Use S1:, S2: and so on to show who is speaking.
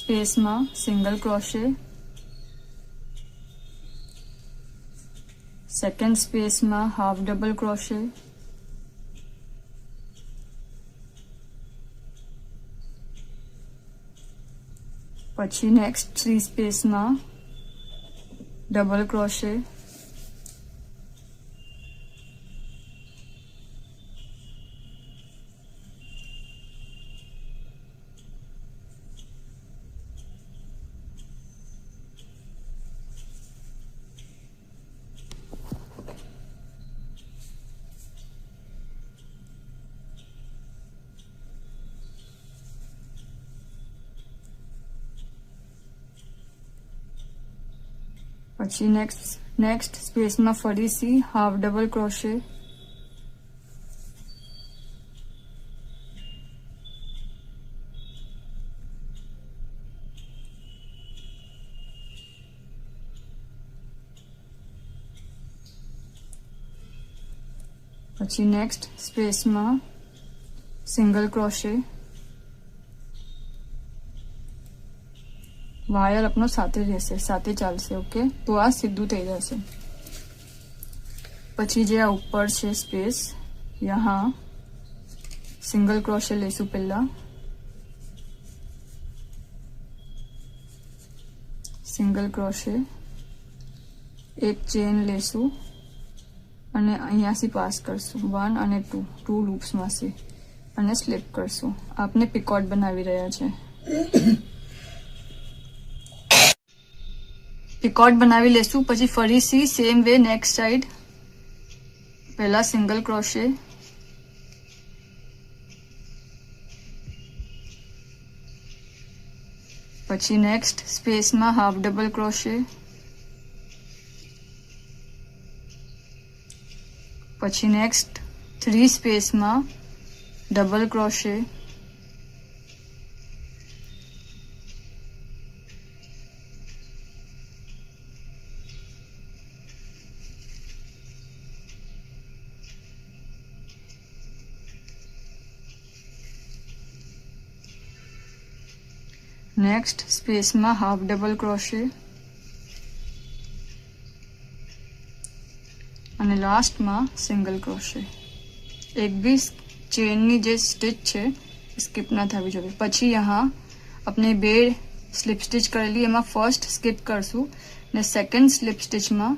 S1: સ્પેસમાં single ક્રોશે, second સ્પેસમાં half double ક્રોશે, પછી નેક્સ્ટ 3 સ્પેસમાં ડબલ ક્રોશે, પછી નેક્સ્ટ સ્પેસમાં ફરીથી હાફ ડબલ ક્રોશે, પછી નેક્સ્ટ સ્પેસમાં સિંગલ ક્રોશે, વાયર अपनो સાથે રહેશે, સાથે ચાલશે. ઓકે, તો આ સીધું થઈ જશે. પછી જે આ ઉપર છે સ્પેસ, યહાં સિંગલ ક્રોશે લેશું. પહેલા સિંગલ ક્રોશે, એક ચેન લેશું અને અહીંયાથી પાસ કરશું 1 અને 2 લૂપ્સમાંથી અને સ્લીપ કરશું. આપને પિકોટ બનાવી રહ્યા છે. પિકોટ બનાવી લેશું. પછી ફરીથી સેમ વે નેક્સ્ટ સાઈડ, પહેલા સિંગલ ક્રોશે, પછી નેક્સ્ટ સ્પેસમાં હાફ ડબલ ક્રોશે, પછી નેક્સ્ટ 3 સ્પેસમાં ડબલ ક્રોશે, નેક્સ્ટ સ્પેસમાં હાફ ડબલ ક્રોશે અને લાસ્ટમાં સિંગલ ક્રોશે. એક બી ચેનની જે સ્ટિચ છે સ્કીપ ના થવી જોઈએ. પછી यहाँ આપણે 2 સ્લીપ સ્ટિચ કરેલી, એમાં ફર્સ્ટ સ્કીપ કરશું ને સેકન્ડ સ્લીપ સ્ટિચમાં